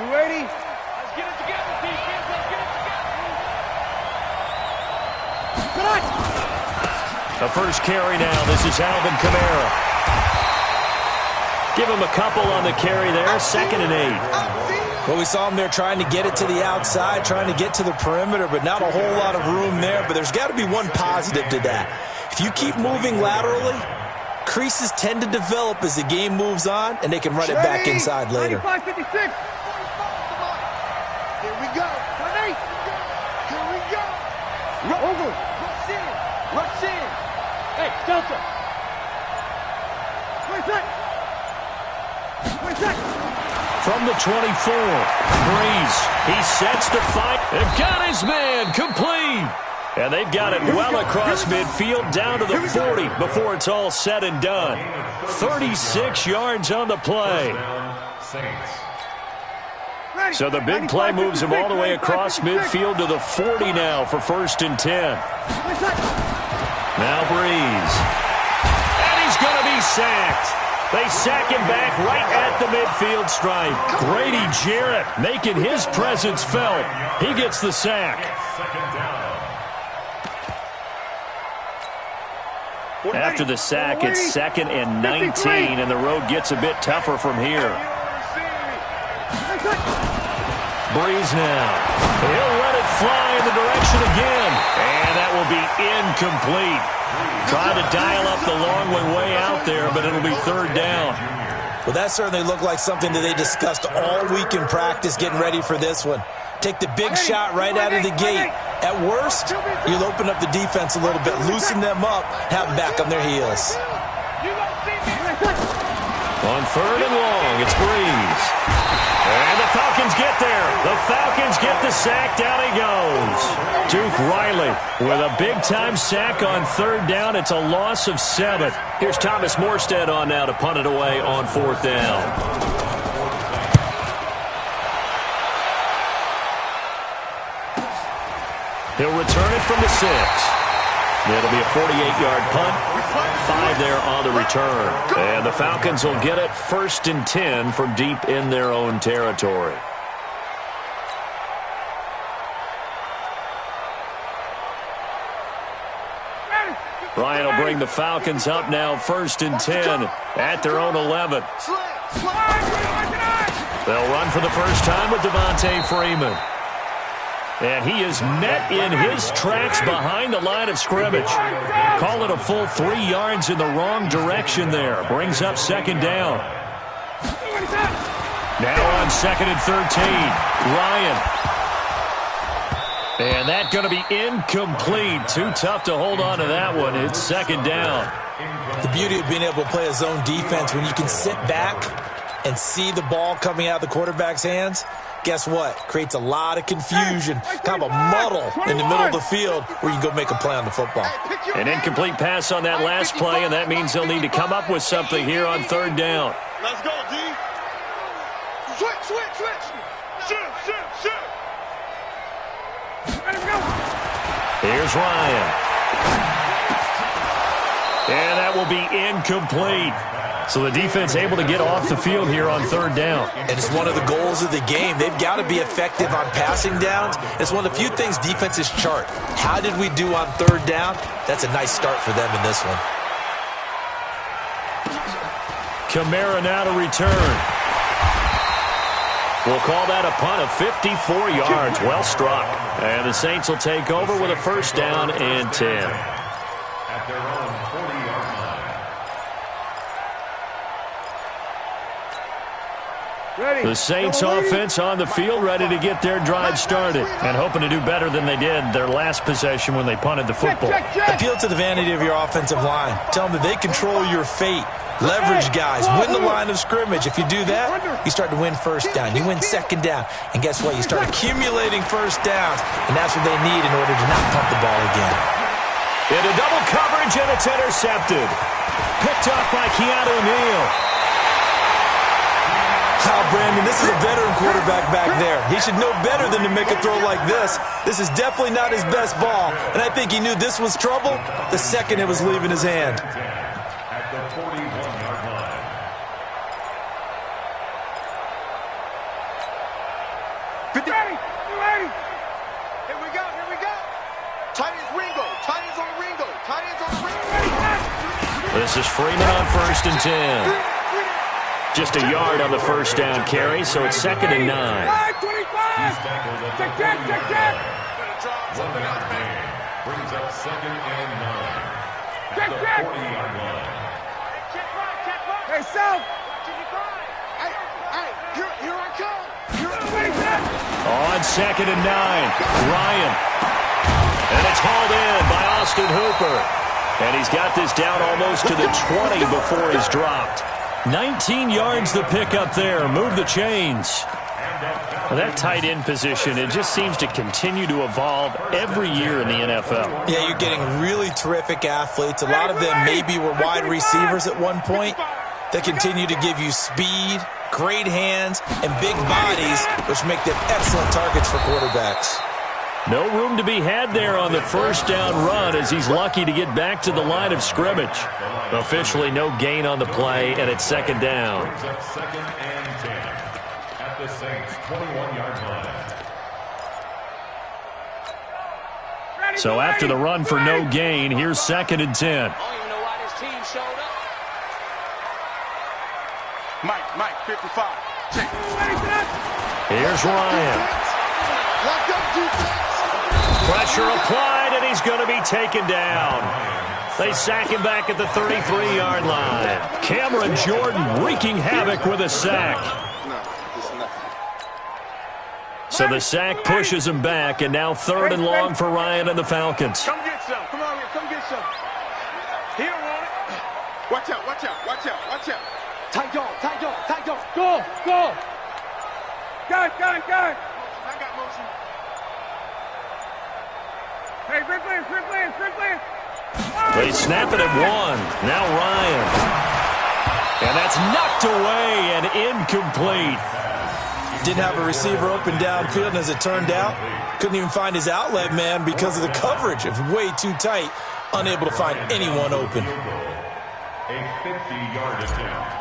You ready? Let's get it together, defense. Let's get it together. The first carry now. This is Alvin Kamara. Give him a couple on the carry there. 2nd and 8. Well, we saw him there trying to get it to the outside, trying to get to the perimeter, but not a whole lot of room there. But there's got to be one positive to that. If you keep moving laterally, creases tend to develop as the game moves on, and they can run it back inside later. 95-56. Here we go. Here we go. Over. Rush in. Rush in. Hey, Delta. 20 seconds. 20 seconds. From the 24, Breeze. He sets to fight. They've got his man complete. And they've got it well across midfield down to the 40 before it's all said and done. 36 yards on the play. So the big play moves him all the way across midfield to the 40 now for 1st and 10. Now Breeze. And he's going to be sacked. They sack him back right at the midfield stripe. Grady Jarrett making his presence felt. He gets the sack. After the sack, it's 2nd and 19, and the road gets a bit tougher from here. Breeze now. He'll let it fly in the direction again, and that will be incomplete. Trying to dial up the long way out there, but it'll be 3rd down. Well, that certainly looked like something that they discussed all week in practice getting ready for this one. Take the big shot right out of the gate. At worst, you'll open up the defense a little bit, loosen them up, have them back on their heels. On 3rd and long, it's Breeze. And the Falcons get there. The Falcons get the sack. Down he goes. Duke Riley with a big-time sack on 3rd down. It's a loss of 7. Here's Thomas Morstead on now to punt it away on 4th down. He'll return it from the 6. It'll be a 48-yard punt. 5 there on the return. And the Falcons will get it 1st and 10 from deep in their own territory. Ryan will bring the Falcons up now 1st and 10 at their own 11. They'll run for the first time with Devontae Freeman. And he is met in his tracks behind the line of scrimmage. Call it a full 3 yards in the wrong direction there. Brings up 2nd down. Now on 2nd and 13. Ryan. And that's going to be incomplete. Too tough to hold on to that one. It's 2nd down. The beauty of being able to play a zone defense when you can sit back and see the ball coming out of the quarterback's hands, guess what? Creates a lot of confusion, kind of a muddle in the middle of the field where you can go make a play on the football. An incomplete pass on that last play, and that means they'll need to come up with something here on 3rd down. Let's go, D. Switch. Shoot. Here's Ryan. And that will be incomplete. So the defense able to get off the field here on 3rd down. And it's one of the goals of the game. They've got to be effective on passing downs. It's one of the few things defenses chart. How did we do on 3rd down? That's a nice start for them in this one. Kamara now to return. We'll call that a punt of 54 yards. Well struck. And the Saints will take over with a 1st down and 10. At their own 40-yard line. The Saints offense on the field, ready to get their drive started and hoping to do better than they did their last possession when they punted the football. Appeal to the vanity of your offensive line. Tell them that they control your fate. Leverage guys. Win the line of scrimmage. If you do that, you start to win 1st down. You win 2nd down. And guess what? You start accumulating 1st downs. And that's what they need in order to not punt the ball again. Into double coverage, and it's intercepted. Picked off by Keanu Neal. Brandon, this is a veteran quarterback back there. He should know better than to make a throw like this. This is definitely not his best ball, and I think he knew this was trouble the second it was leaving his hand. At the 41-yard line. 1 This is Freeman on 1st and 10. Just a yard on the first down carry, so it's 2nd and 9. Check, check, check, check. Brings up 2nd and 9. Check, At the check. 40-yard line. Hey, South. Hey, here I come. On 2nd and 9, Ryan. And it's hauled in by Austin Hooper. And he's got this down almost to the 20 before he's dropped. 19 yards the pick up there. Move the chains. Well, that tight end position, it just seems to continue to evolve every year in the NFL. Yeah, you're getting really terrific athletes. A lot of them maybe were wide receivers at one point. They continue to give you speed, great hands, and big bodies, which make them excellent targets for quarterbacks. No room to be had there on the first down run as he's lucky to get back to the line of scrimmage. Officially no gain on the play, and it's 2nd down. Brings up 2nd and 10. At the Saints' 21-yard line. So after the run for no gain, here's 2nd and 10. I don't even know why this team showed up. Mike, 55. Check. Here's Ryan. Lock up defense. Pressure applied, and he's going to be taken down. They sack him back at the 33-yard line. Cameron Jordan wreaking havoc with a sack. So the sack pushes him back, and now 3rd and long for Ryan and the Falcons. Come get some. Come on here. Come get some. He don't want it. Watch out. Watch out. Watch out. Watch out. Tight dog. Tight dog. Tight dog. Go. Go. Got it. I got motion. Hey, Rick Lance. They snap it at 1. Now Ryan. And that's knocked away and incomplete. Didn't have a receiver open downfield, and as it turned out, couldn't even find his outlet man because of the coverage. It was way too tight, unable to find anyone open. A 50-yard attempt.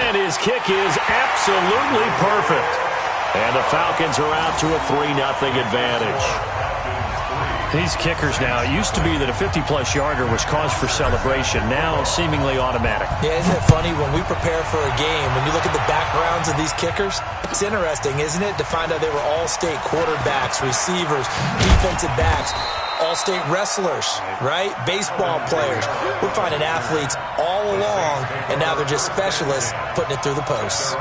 And his kick is absolutely perfect. And the Falcons are out to a 3-0 advantage. These kickers now, it used to be that a 50-plus yarder was cause for celebration. Now, seemingly automatic. Yeah, isn't it funny when we prepare for a game, when you look at the backgrounds of these kickers, it's interesting, isn't it, to find out they were all-state quarterbacks, receivers, defensive backs, all-state wrestlers, right? Baseball players. We're finding athletes all along, and now they're just specialists putting it through the posts.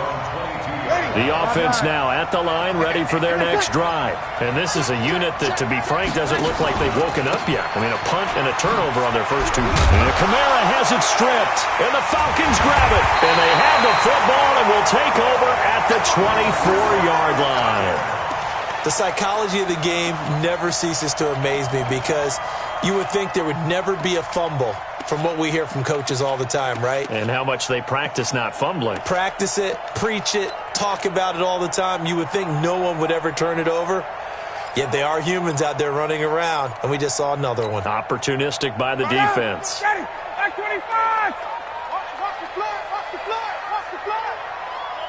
The offense now at the line, ready for their next drive. And this is a unit that, to be frank, doesn't look like they've woken up yet. I mean, a punt and a turnover on their first 2. And Kamara has it stripped, and the Falcons grab it. And they have the football and will take over at the 24-yard line. The psychology of the game never ceases to amaze me because you would think there would never be a fumble from what we hear from coaches all the time, right? And how much they practice not fumbling. Practice it, preach it, talk about it all the time. You would think no one would ever turn it over. Yet they are humans out there running around, and we just saw another one. Opportunistic by the defense. Ready. Back 25. Watch the flood. Watch the flood. Watch the flood.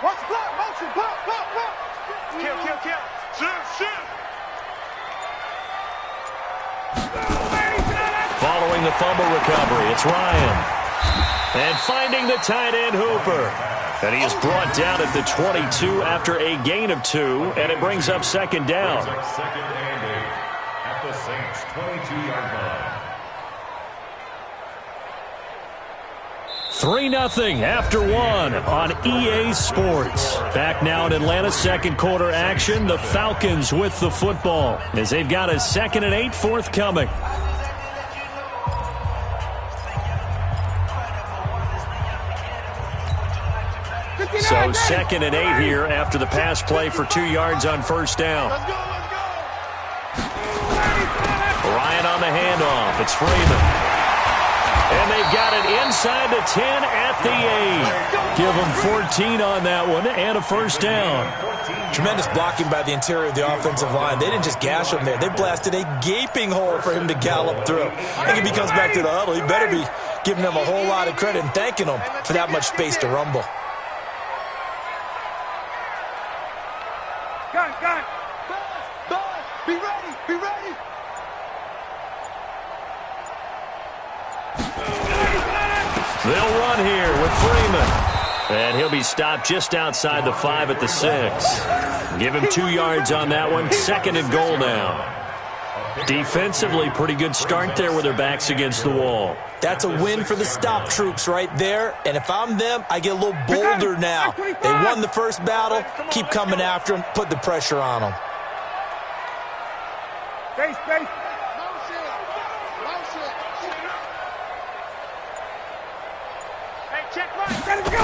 Watch the flood. Motion. Pop. Kill. Shoot. Following the fumble recovery, it's Ryan. And finding the tight end, Hooper. And he is brought down at the 22 after a gain of 2, and it brings up 2nd down. 2nd and 8 at the Saints' 22-yard line. 3-0 after 1 on EA Sports. Back now in Atlanta's second quarter action, the Falcons with the football as they've got a 2nd and 8 forthcoming. So 2nd and 8 here after the pass play for 2 yards on first down. Let's go. Ryan on the handoff. It's Freeman. And they've got it inside the 10 at the 8. Give them 14 on that one and a first down. Tremendous blocking by the interior of the offensive line. They didn't just gash him there. They blasted a gaping hole for him to gallop through. I think if he comes back to the huddle, he better be giving them a whole lot of credit and thanking them for that much space to rumble. Got it. Buzz, be ready. They'll run here with Freeman. And he'll be stopped just outside the 5 at the 6. Give him 2 yards on that one. 2nd and goal now. Defensively, pretty good start there with their backs against the wall. That's a win for the stop troops right there. And if I'm them, I get a little bolder now. They won the first battle. Keep coming after them. Put the pressure on them. Space. Hey, check right. Let him go.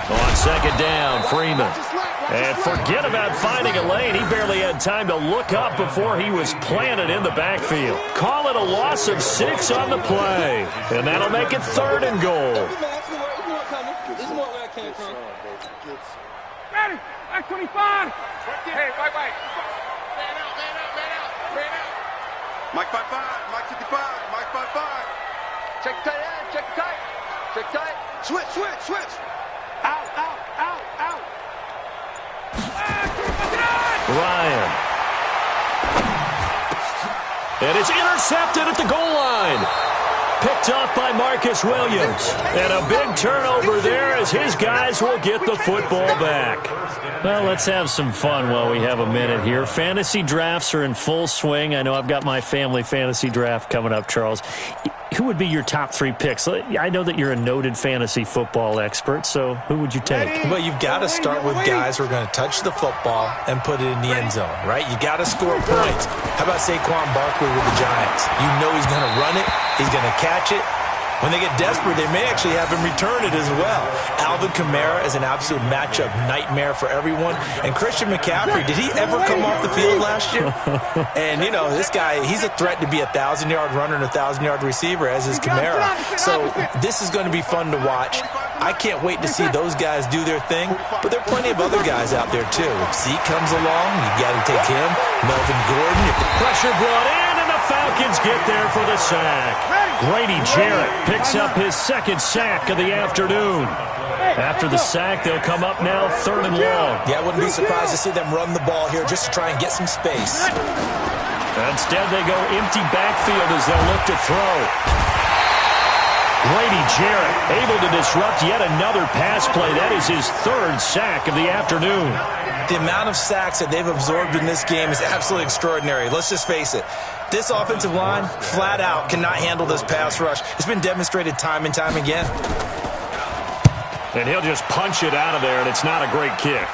On 2nd down, Freeman. And forget about finding a lane. He barely had time to look up before he was planted in the backfield. Call it a loss of 6 on the play. And that'll make it 3rd and goal. Ready. Back 25. Hey, wait. Man out. Mike 5-5. Mike 55. Mike 5-5. Check tight end. Check tight. Switch. Out. Ryan. And it's intercepted at the goal line. Picked off by Marcus Williams. And a big turnover there as his guys will get the football back. Well, let's have some fun while we have a minute here. Fantasy drafts are in full swing. I know I've got my family fantasy draft coming up, Charles. Who would be your top 3 picks? I know that you're a noted fantasy football expert, so who would you take? Well, you've got to start with guys who are going to touch the football and put it in the end zone, right? You got to score points. How about Saquon Barkley with the Giants? You know he's going to run it. He's going to catch it. When they get desperate, they may actually have him return it as well. Alvin Kamara is an absolute matchup nightmare for everyone. And Christian McCaffrey, did he ever come off the field last year? And, you know, this guy, he's a threat to be a 1,000-yard runner and a 1,000-yard receiver, as is Kamara. So this is going to be fun to watch. I can't wait to see those guys do their thing. But there are plenty of other guys out there, too. If Zeke comes along, you got to take him. Melvin Gordon. If the pressure brought in. Falcons get there for the sack. Grady Jarrett picks up his 2nd sack of the afternoon. After the sack, they'll come up now 3rd and long. Yeah, I wouldn't be surprised to see them run the ball here just to try and get some space. Instead, they go empty backfield as they'll look to throw. Grady Jarrett able to disrupt yet another pass play. That is his 3rd sack of the afternoon. The amount of sacks that they've absorbed in this game is absolutely extraordinary. Let's just face it. This offensive line, flat out, cannot handle this pass rush. It's been demonstrated time and time again. And he'll just punch it out of there, and it's not a great kick.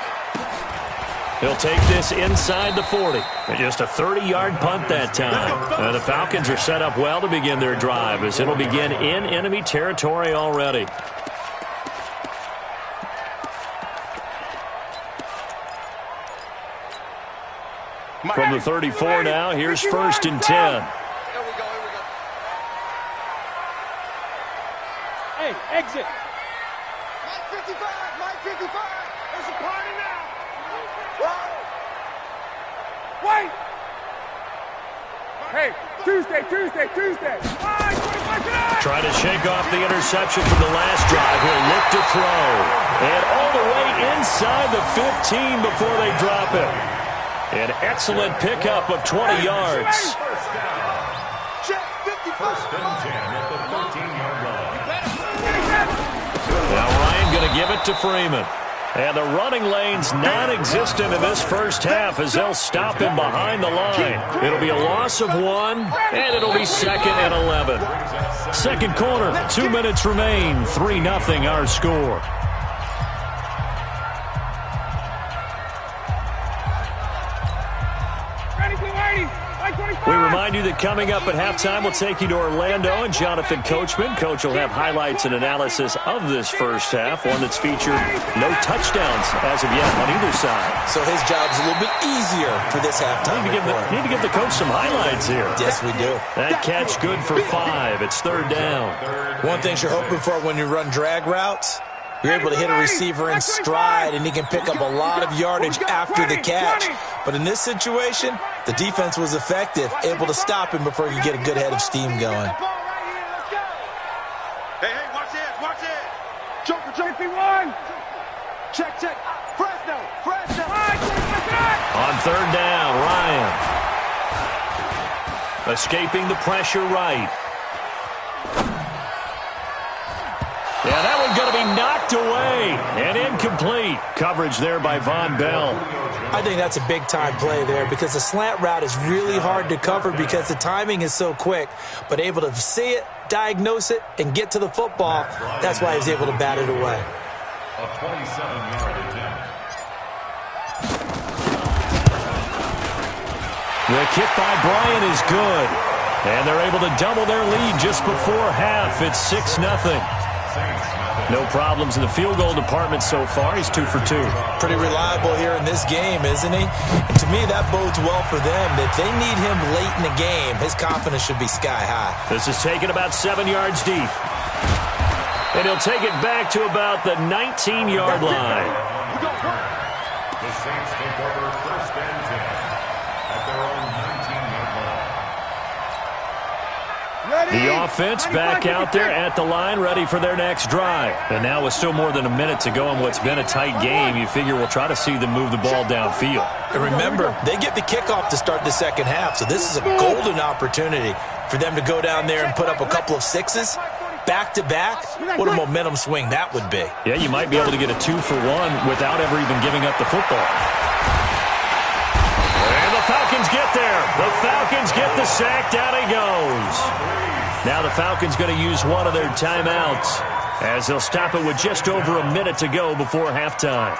He'll take this inside the 40. Just a 30-yard punt that time. The Falcons are set up well to begin their drive as it'll begin in enemy territory already. From the 34 now, here's 1st and 10. Here we go. Hey, exit. Mike 55. There's a party now. Whoa. Wait. Hey, Tuesday. Try to shake off the interception from the last drive. He'll look to throw. And all the way inside the 15 before they drop it. An excellent pickup of 20 yards. First and 10 at the 13-yard line. Now Ryan going to give it to Freeman. And the running lane's non-existent in this first half as they'll stop him behind the line. It'll be a loss of 1, and it'll be 2nd and 11. 2nd quarter, 2 minutes remain, 3-0 our score. We remind you that coming up at halftime, we'll take you to Orlando and Jonathan Coachman. Coach will have highlights and analysis of this first half, one that's featured no touchdowns as of yet on either side. So his job's a little bit easier for this halftime. Need to give the coach some highlights here. Yes, we do. That catch good for 5. It's 3rd down. One thing you're hoping for when you run drag routes, you're able to hit a receiver in stride, and he can pick up a lot of yardage after the catch. But in this situation, the defense was effective, able to stop him before he could get a good head of steam going. Hey, watch it. Joker, 51. Check. Fresno. On 3rd down, Ryan. Escaping the pressure right. Yeah, that one's going to be knocked away and incomplete. Coverage there by Von Bell. I think that's a big-time play there because the slant route is really hard to cover because the timing is so quick. But able to see it, diagnose it, and get to the football, that's why he's able to bat it away. A 27-yard attempt. The kick by Bryant is good. And they're able to double their lead just before half. It's 6-0. No problems in the field goal department so far. He's 2 for 2. Pretty reliable here in this game, isn't he? And to me, that bodes well for them. If they need him late in the game, his confidence should be sky high. This is taken about 7 yards deep. And he'll take it back to about the 19-yard line. The Saints take over first and 10 at their own 19-yard line. The offense back out there at the line, ready for their next drive. And now with still more than a minute to go in what's been a tight game, you figure we'll try to see them move the ball downfield. And remember, they get the kickoff to start the second half, so this is a golden opportunity for them to go down there and put up a couple of sixes. Back-to-back, what a momentum swing that would be. Yeah, you might be able to get a 2-for-1 without ever even giving up the football. And the Falcons get there. The Falcons get the sack. Down he goes. Now the Falcons going to use one of their timeouts as they'll stop it with just over a minute to go before halftime.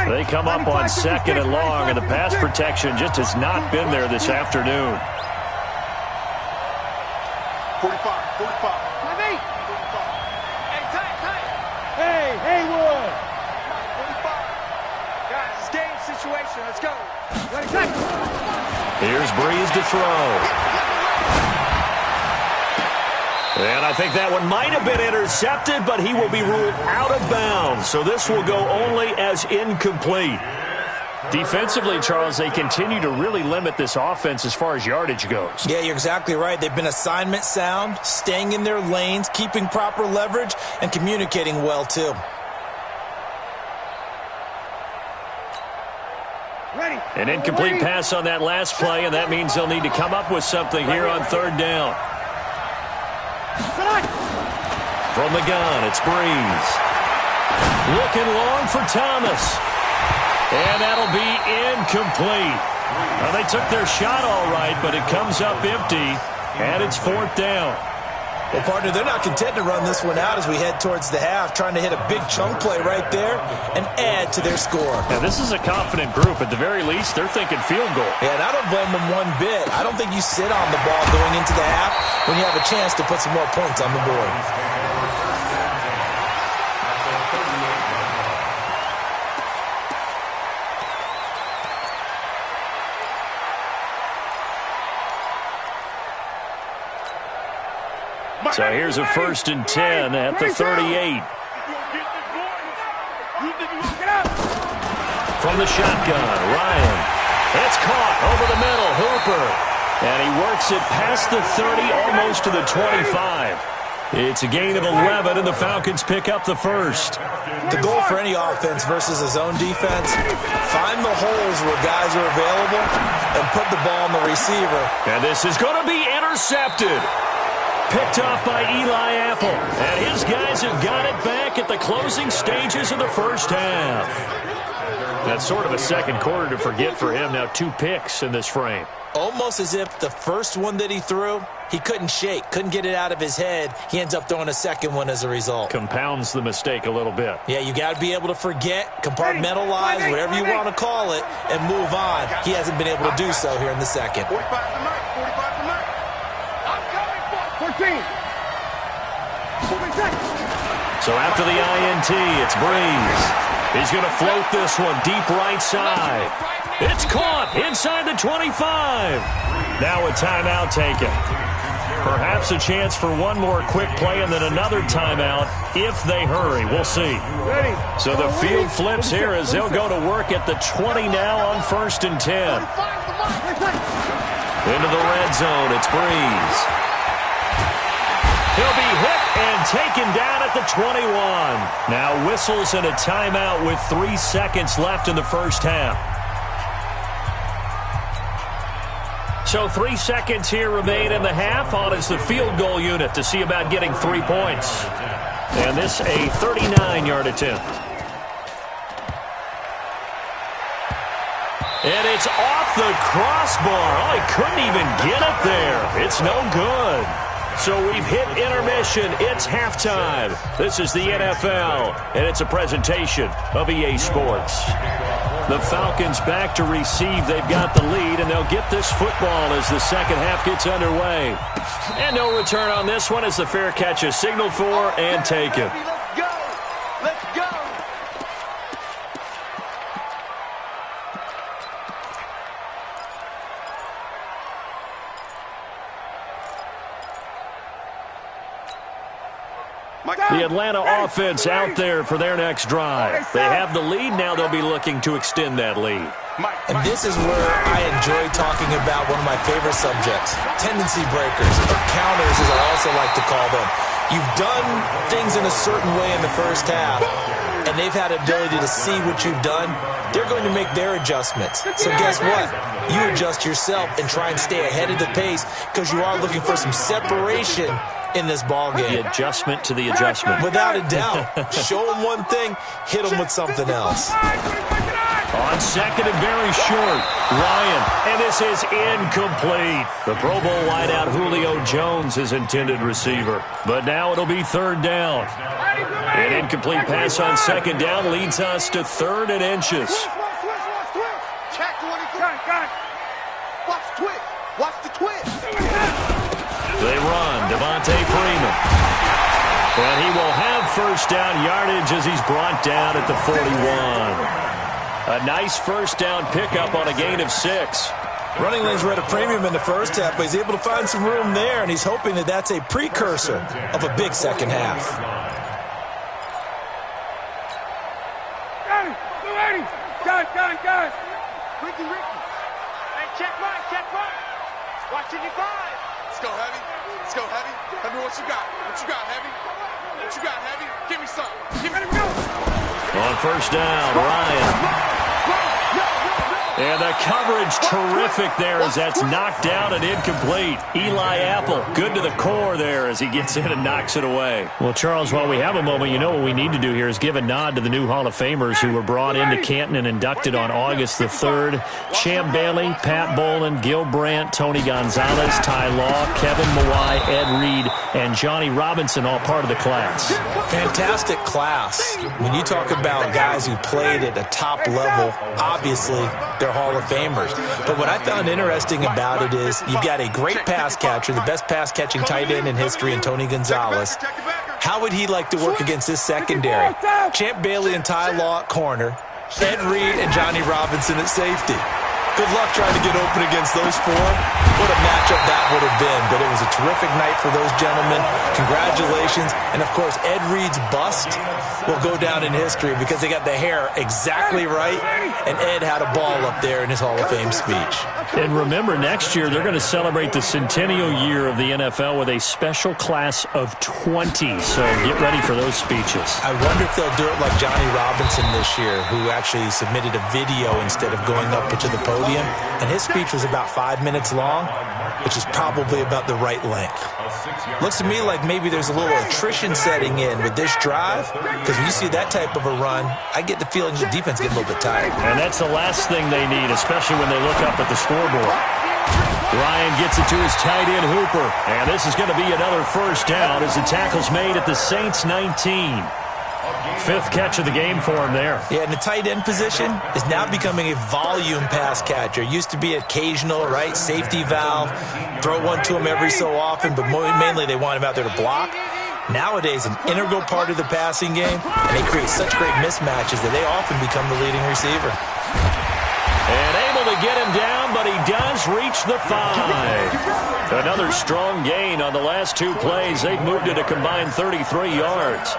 They come up on second and long, and the pass protection just has not been there this afternoon. 45. Hey, Haywood. 45. Guys, it's game situation. Let's go. Here's Breeze to throw. And I think that one might have been intercepted, but he will be ruled out of bounds. So this will go only as incomplete. Defensively, Charles, they continue to really limit this offense as far as yardage goes. Yeah, you're exactly right. They've been assignment sound, staying in their lanes, keeping proper leverage, and communicating well, too. An incomplete pass on that last play, and that means they'll need to come up with something here on third down. From the gun, it's Breeze. Looking long for Thomas. And that'll be incomplete. Well, they took their shot all right, but it comes up empty, and it's fourth down. Well, partner, they're not content to run this one out as we head towards the half, trying to hit a big chunk play right there and add to their score. Now, this is a confident group. At the very least, they're thinking field goal. Yeah, and I don't blame them one bit. I don't think you sit on the ball going into the half when you have a chance to put some more points on the board. So here's a 1st and 10 at the 38. From the shotgun, Ryan. It's caught over the middle, Hooper. And he works it past the 30, almost to the 25. It's a gain of 11, and the Falcons pick up the first. The goal for any offense versus a zone defense, find the holes where guys are available and put the ball on the receiver. And this is going to be intercepted. Picked off by Eli Apple. And his guys have got it back at the closing stages of the first half. That's sort of a second quarter to forget for him. Now 2 picks in this frame. Almost as if the first one that he threw, he couldn't shake, couldn't get it out of his head. He ends up throwing a second one as a result. Compounds the mistake a little bit. Yeah, you got to be able to forget, compartmentalize, whatever you want to call it, and move on. He hasn't been able to do so here in the second. 45 to Mike. 45 to Mike. I'm coming for 14. So after the INT, it's Breeze. He's going to float this one deep right side. It's caught inside the 25. Now a timeout taken. Perhaps a chance for one more quick play and then another timeout if they hurry. We'll see. So the field flips here as they'll go to work at the 20 now on 1st and 10. Into the red zone, it's Breeze. He'll be hit and taken down at the 21. Now whistles and a timeout with 3 seconds left in the first half. So 3 seconds here remain in the half. On is the field goal unit to see about getting 3 points. And this a 39-yard attempt. And it's off the crossbar. Oh, he couldn't even get it there. It's no good. So we've hit intermission. It's halftime. This is the NFL, and it's a presentation of EA Sports. The Falcons back to receive. They've got the lead, and they'll get this football as the second half gets underway. And no return on this one as the fair catch is signaled for and taken. Let's go. Let's go. The Atlanta offense out there for their next drive. They have the lead. Now they'll be looking to extend that lead. And this is where I enjoy talking about one of my favorite subjects, tendency breakers, or counters as I also like to call them. You've done things in a certain way in the first half, and they've had the ability to see what you've done. They're going to make their adjustments. So guess what? You adjust yourself and try and stay ahead of the pace because you are looking for some separation in this ball game. The adjustment to the adjustment. Without a doubt. Show them one thing, hit them with something else. On second and very short, Ryan, and this is incomplete. The Pro Bowl wideout Julio Jones is intended receiver, but now it'll be third down. An incomplete pass on second down leads us to third and inches. Check 23. Watch the twist. Watch the twist. They run, Devontae Freeman. And he will have first down yardage as he's brought down at the 41. A nice first down pickup on a gain of 6. Running lanes were at a premium in the first half, but he's able to find some room there, and he's hoping that that's a precursor of a big second half. Got it. Ricky. Hey, check right. Watch it, you five. Let's go, Heavy. Tell me what you got. Heavy? Give me some. On first down, Ryan. And the coverage terrific there as that's knocked down and incomplete. Eli Apple, good to the core there as he gets in and knocks it away. Well, Charles, while we have a moment, you know what we need to do here is give a nod to the new Hall of Famers who were brought into Canton and inducted on August the 3rd. Champ Bailey, Pat Bolin, Gil Brandt, Tony Gonzalez, Ty Law, Kevin Mawai, Ed Reed, and Johnny Robinson, all part of the class. Fantastic class. When you talk about guys who played at a top level, obviously they're Hall of Famers. But what I found interesting about it is you've got a great pass catcher, the best pass-catching tight end in history in Tony Gonzalez. How would he like to work against this secondary? Champ Bailey and Ty Law at corner, Ed Reed and Johnny Robinson at safety. Good luck trying to get open against those four. What a matchup that would have been. But it was a terrific night for those gentlemen. Congratulations. And, of course, Ed Reed's bust will go down in history because they got the hair exactly right. And Ed had a ball up there in his Hall of Fame speech. And remember, next year they're going to celebrate the centennial year of the NFL with a special class of 20. So get ready for those speeches. I wonder if they'll do it like Johnny Robinson this year, who actually submitted a video instead of going up to the podium. And his speech was about 5 minutes long, which is probably about the right length. Looks to me like maybe there's a little attrition setting in with this drive, because when you see that type of a run, I get the feeling the defense gets a little bit tired. And that's the last thing they need, especially when they look up at the scoreboard. Ryan gets it to his tight end, Hooper. And this is going to be another first down as the tackle's made at the Saints 19. Fifth catch of the game for him there. Yeah, and the tight end position is now becoming a volume pass catcher. Used to be occasional, right? Safety valve. Throw one to him every so often, but mainly they want him out there to block. Nowadays, an integral part of the passing game, and they create such great mismatches that they often become the leading receiver. And able to get him down, but he does reach the 5. Another strong gain on the last 2 plays. They've moved it a combined 33 yards.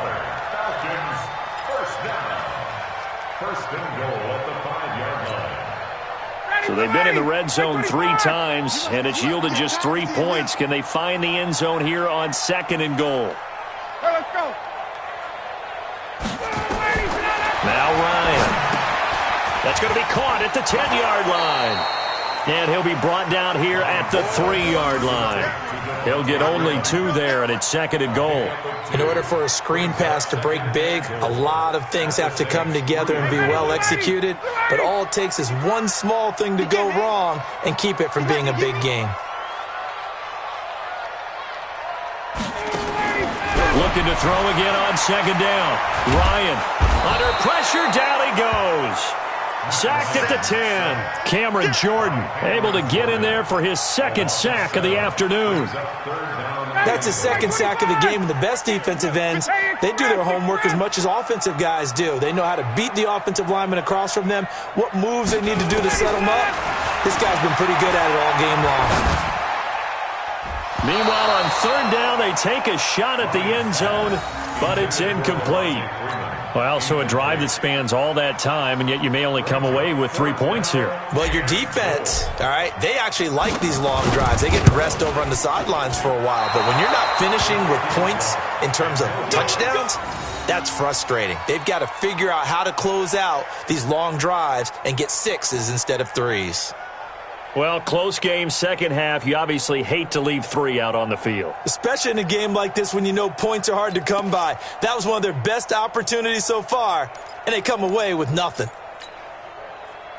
First and goal at the 5-yard line. So they've been in the red zone 3 times, and it's yielded just 3 points. Can they find the end zone here on 2nd and goal? Let's go. Now Ryan. That's going to be caught at the 10-yard line. And he'll be brought down here at the 3-yard line. He'll get only 2 there, and it's 2nd and goal. In order for a screen pass to break big, a lot of things have to come together and be well executed. But all it takes is one small thing to go wrong and keep it from being a big game. Looking to throw again on 2nd down. Ryan, under pressure, down he goes. Sacked at the 10. Cameron Jordan able to get in there for his 2nd sack of the afternoon. That's his 2nd sack of the game, and the best defensive ends, they do their homework as much as offensive guys do. They know how to beat the offensive lineman across from them, what moves they need to do to set them up. This guy's been pretty good at it all game long. Meanwhile, on 3rd down, they take a shot at the end zone, but it's incomplete. Well, so a drive that spans all that time, and yet you may only come away with 3 points here. Well, your defense, all right, they actually like these long drives. They get to rest over on the sidelines for a while. But when you're not finishing with points in terms of touchdowns, that's frustrating. They've got to figure out how to close out these long drives and get 6s instead of 3s. Well, close game, 2nd half. You obviously hate to leave 3 out on the field. Especially in a game like this when you know points are hard to come by. That was one of their best opportunities so far, and they come away with nothing.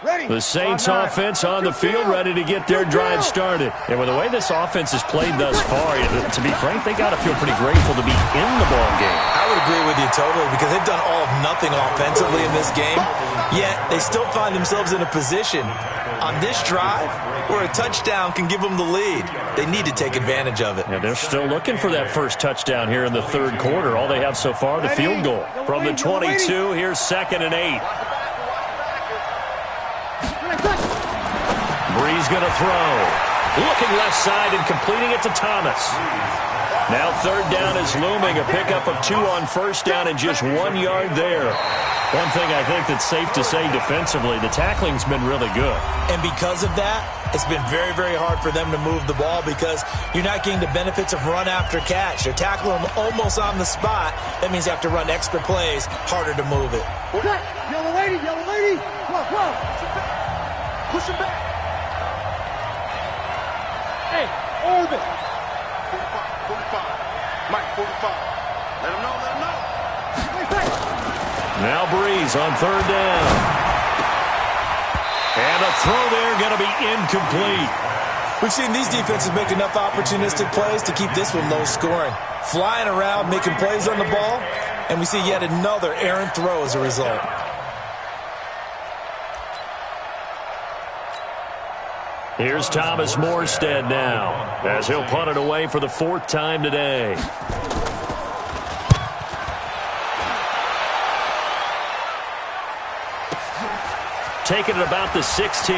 The Saints offense on the field, ready to get their drive started. And with the way this offense has played thus far, to be frank, they got to feel pretty grateful to be in the ball game. I would agree with you totally, because they've done all of nothing offensively in this game, yet they still find themselves in a position on this drive where a touchdown can give them the lead. They need to take advantage of it. Yeah, they're still looking for that first touchdown here in the 3rd quarter. All they have so far, the field goal. From the 22, here's 2nd and 8. Breeze going to throw. Looking left side and completing it to Thomas. Now 3rd down is looming. A pickup of 2 on 1st down and just 1 yard there. One thing I think that's safe to say defensively, the tackling's been really good. And because of that, it's been very, very hard for them to move the ball because you're not getting the benefits of run after catch. They're tackling them almost on the spot. That means you have to run extra plays, harder to move it. Yellow lady, yellow lady. Come on. Push him back. Hey, orbit. 45. Mike, 45. Let him know. Now Breeze on 3rd down. And a throw there going to be incomplete. We've seen these defenses make enough opportunistic plays to keep this one low scoring. Flying around, making plays on the ball, and we see yet another errant throw as a result. Here's Thomas Morstead now, as he'll punt it away for the 4th time today. Taking it about the 16.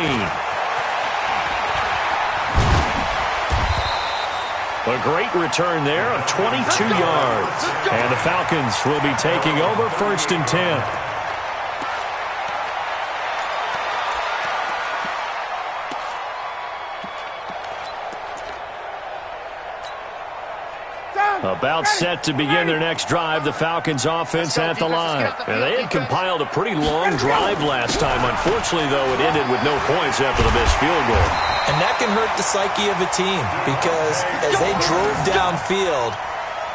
A great return there of 22 yards. And the Falcons will be taking over 1st and 10. About set to begin their next drive, the Falcons offense at the line. And they had compiled a pretty long drive last time. Unfortunately, though, it ended with no points after the missed field goal. And that can hurt the psyche of a team because as they drove downfield,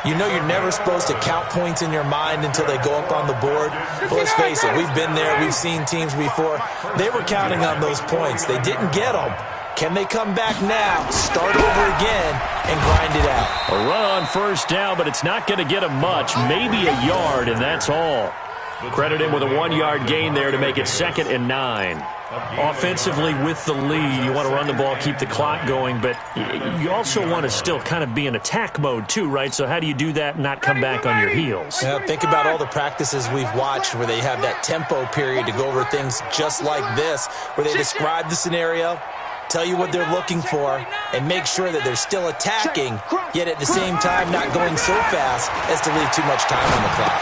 you know you're never supposed to count points in your mind until they go up on the board. But let's face it, we've been there. We've seen teams before. They were counting on those points. They didn't get them. Can they come back now, start over again, and grind it out? A run on 1st down, but it's not going to get them much. Maybe a yard, and that's all. Credit him with a 1-yard gain there to make it 2nd and 9. Offensively with the lead, you want to run the ball, keep the clock going, but you also want to still kind of be in attack mode too, right? So how do you do that and not come back on your heels? Yeah, think about all the practices we've watched where they have that tempo period to go over things just like this, where they describe the scenario, tell you what they're looking for, and make sure that they're still attacking, yet at the same time not going so fast as to leave too much time on the clock.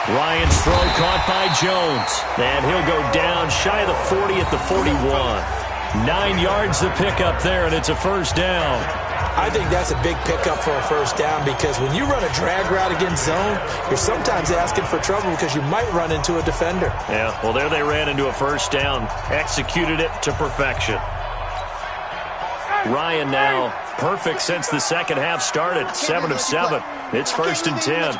Ryan's throw caught by Jones, and he'll go down shy of the 40 at the 41. 9 yards to pick up there, and it's a first down. I think that's a big pickup for a first down because when you run a drag route against zone, you're sometimes asking for trouble because you might run into a defender. Yeah, well, there they ran into a first down, executed it to perfection. Ryan now perfect since the second half started, 7 of 7. It's 1st and 10.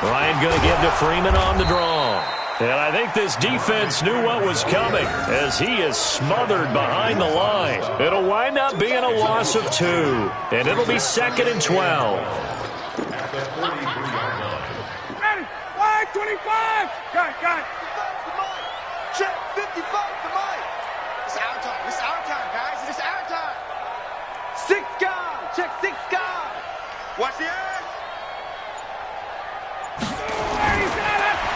Ryan going to give to Freeman on the draw. And I think this defense knew what was coming as he is smothered behind the line. It'll wind up being a loss of 2, and it'll be 2nd and 12. Ready? 5-25. Got it. Check 55 to Mike. It's our time. It's our time, guys. It's our time. 6 guys. Check 6 guys. Watch the edge.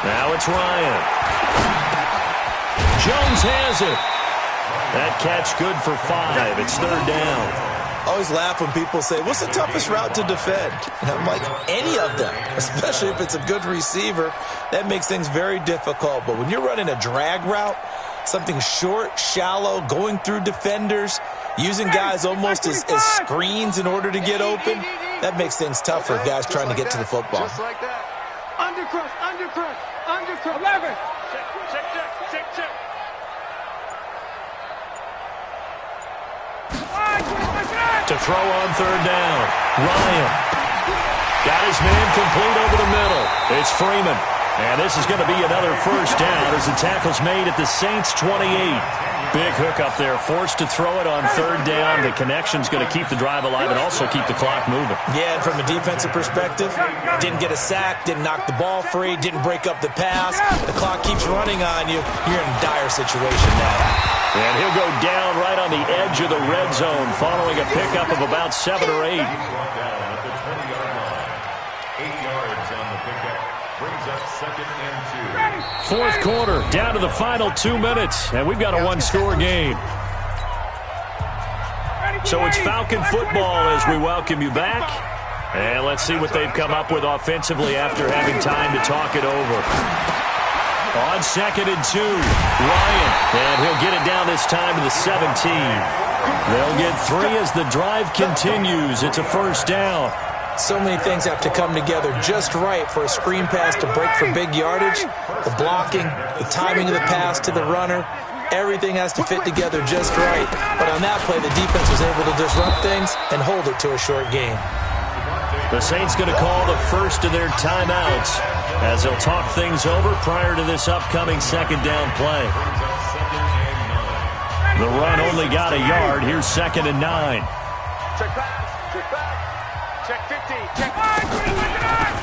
Now it's Ryan. Jones has it. That catch good for 5. It's 3rd down. I always laugh when people say, what's the toughest route to defend? And I'm like, any of them, especially if it's a good receiver. That makes things very difficult. But when you're running a drag route, something short, shallow, going through defenders, using guys almost as screens in order to get open, that makes things tough for guys trying to get to the football. Just like that. Undercrush. 11. Check. To throw on 3rd down. Ryan got his man complete over the middle. It's Freeman. And this is going to be another first down as the tackle's made at the Saints' 28. Big hook up there, forced to throw it on 3rd down. The connection's going to keep the drive alive and also keep the clock moving. Yeah, and from a defensive perspective, didn't get a sack, didn't knock the ball free, didn't break up the pass. The clock keeps running on you. You're in a dire situation now. And he'll go down right on the edge of the red zone following a pickup of about 7 or 8. 8 yards on the pickup. Brings up 2nd and 2. 4th quarter, down to the final 2 minutes, and we've got a one-score game. So it's Falcon football as we welcome you back. And let's see what they've come up with offensively after having time to talk it over. On 2nd and 2, Ryan, and he'll get it down this time to the 17. They'll get 3 as the drive continues. It's a first down. So many things have to come together just right for a screen pass to break for big yardage. The blocking, the timing of the pass to the runner, everything has to fit together just right. But on that play, the defense was able to disrupt things and hold it to a short game. The Saints going to call the first of their timeouts as they'll talk things over prior to this upcoming 2nd down play. The run only got a yard. Here's 2nd and 9. Check back. Check 50. Check.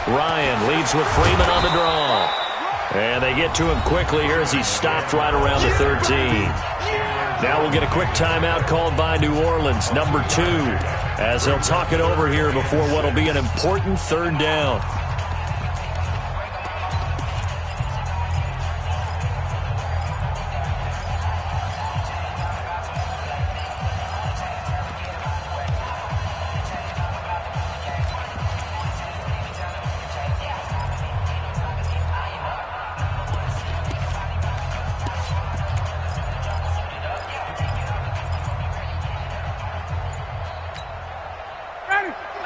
Ryan leads with Freeman on the draw. And they get to him quickly here as he stopped right around the 13. Now we'll get a quick timeout called by New Orleans, number 2, as they'll talk it over here before what will be an important 3rd down.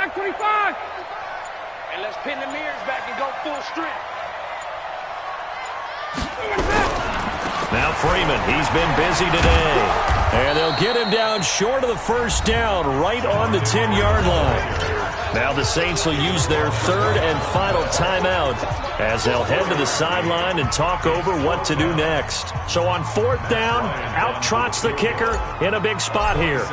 Back 25. And let's pin the mirrors back and go full strength. Now Freeman, he's been busy today. And they'll get him down short of the first down, right on the 10-yard line. Now the Saints will use their 3rd and final timeout as they'll head to the sideline and talk over what to do next. So on 4th down, out trots the kicker in a big spot here.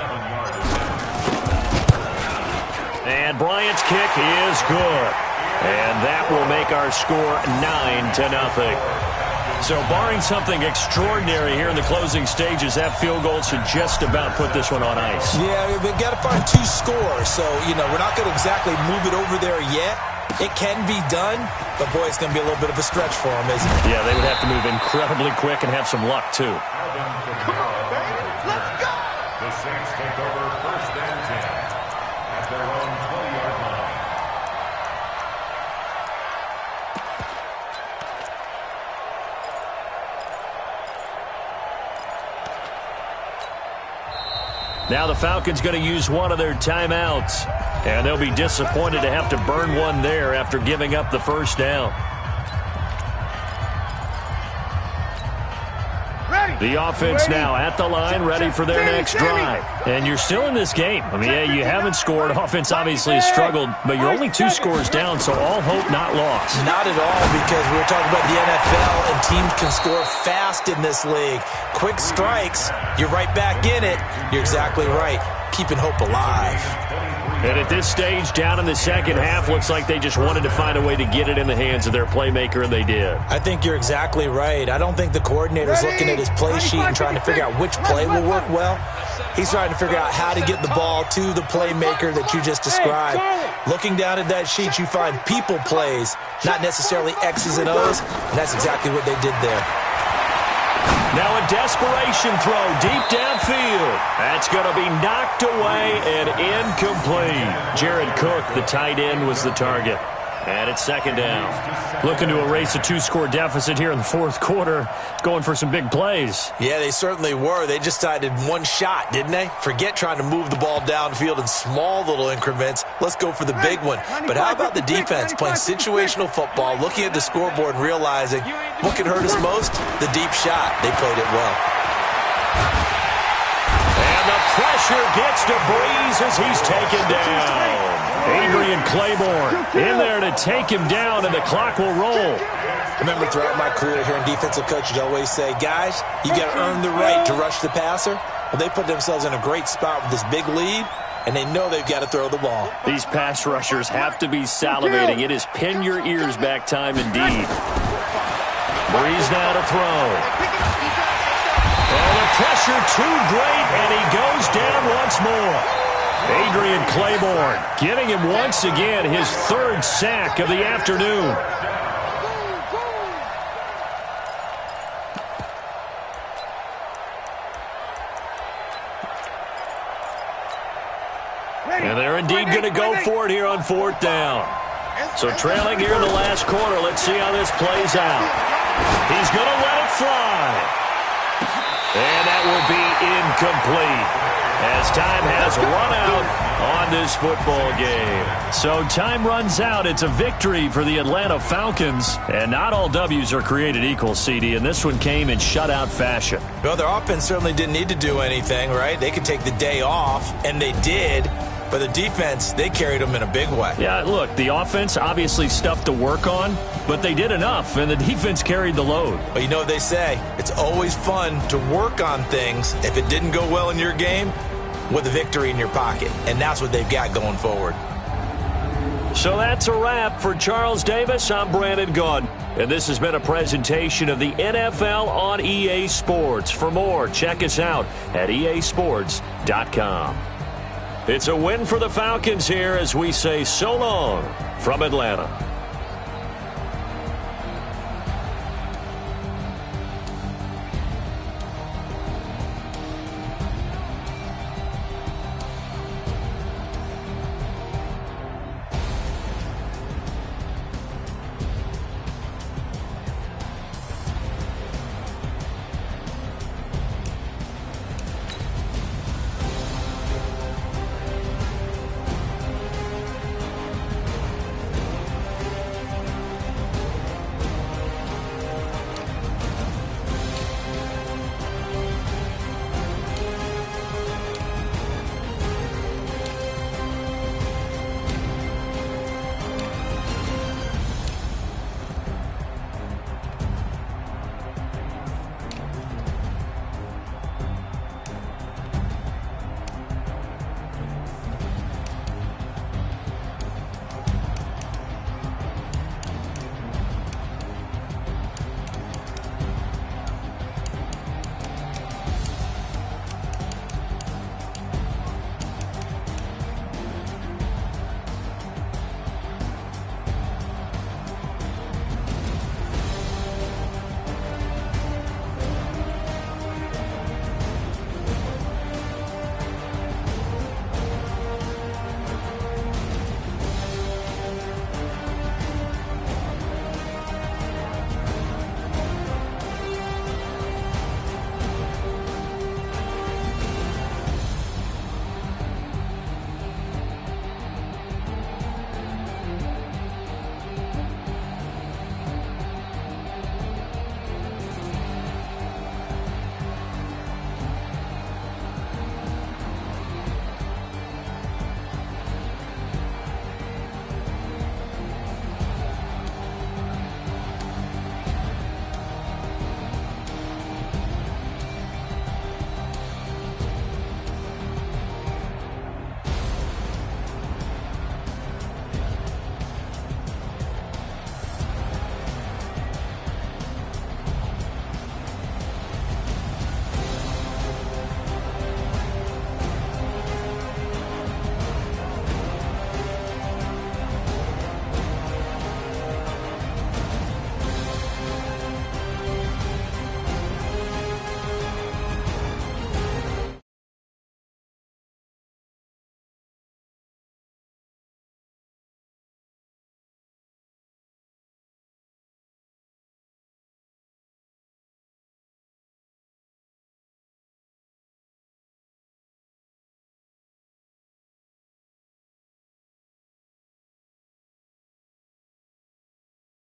And Bryant's kick is good. And that will make our score 9-0. So barring something extraordinary here in the closing stages, that field goal should just about put this one on ice. Yeah, we've got to find 2 scores. So, we're not going to exactly move it over there yet. It can be done, but, boy, it's going to be a little bit of a stretch for them, isn't it? Yeah, they would have to move incredibly quick and have some luck, too. Come on, baby. Let's go. The Saints take over 1st and 10 at their own 20-yard line. Now the Falcons going to use one of their timeouts. And they'll be disappointed to have to burn one there after giving up the first down. The offense now at the line, ready for their next drive. And you're still in this game. I mean, yeah, you haven't scored. Offense obviously has struggled, but you're only 2 scores down, so all hope not lost. Not at all, because we were talking about the NFL, and teams can score fast in this league. Quick strikes, you're right back in it. You're exactly right. Keeping hope alive. And at this stage, down in the second half, looks like they just wanted to find a way to get it in the hands of their playmaker, and they did. I think you're exactly right. I don't think the coordinator's looking at his play sheet and trying to figure out which play will work well. He's trying to figure out how to get the ball to the playmaker that you just described. Looking down at that sheet, you find people plays, not necessarily X's and O's, and that's exactly what they did there. Now a desperation throw deep downfield. That's going to be knocked away and incomplete. Jared Cook, the tight end, was the target. And it's second down. Looking to erase a 2-score deficit here in the fourth quarter. Going for some big plays. Yeah, they certainly were. They just decided one shot, didn't they? Forget trying to move the ball downfield in small little increments. Let's go for the big one. But how about the defense playing situational football, looking at the scoreboard and realizing what can hurt us most? The deep shot. They played it well. And the pressure gets to Breeze as he's taken down. Adrian Claiborne in there to take him down, and the clock will roll. Remember, throughout my career here in defensive coaches always say, guys, you got to earn the right to rush the passer. Well, they put themselves in a great spot with this big lead, and they know they've got to throw the ball. These pass rushers have to be salivating. It is pin your ears back time indeed. Breeze now to throw. And the pressure too great, and he goes down once more. Adrian Claiborne getting him once again his 3rd sack of the afternoon. And they're indeed going to go for it here on 4th down. So trailing here in the last quarter, let's see how this plays out. He's going to let it fly. And that will be incomplete, as time has run out on this football game. So time runs out. It's a victory for the Atlanta Falcons. And not all W's are created equal, CD, and this one came in shutout fashion. Well, their offense certainly didn't need to do anything, right? They could take the day off, and they did. But the defense, they carried them in a big way. Yeah, look, the offense obviously stuff to work on, but they did enough, and the defense carried the load. But you know what they say, it's always fun to work on things if it didn't go well in your game with a victory in your pocket, and that's what they've got going forward. So that's a wrap for Charles Davis. I'm Brandon Gunn, and this has been a presentation of the NFL on EA Sports. For more, check us out at easports.com. It's a win for the Falcons here as we say so long from Atlanta.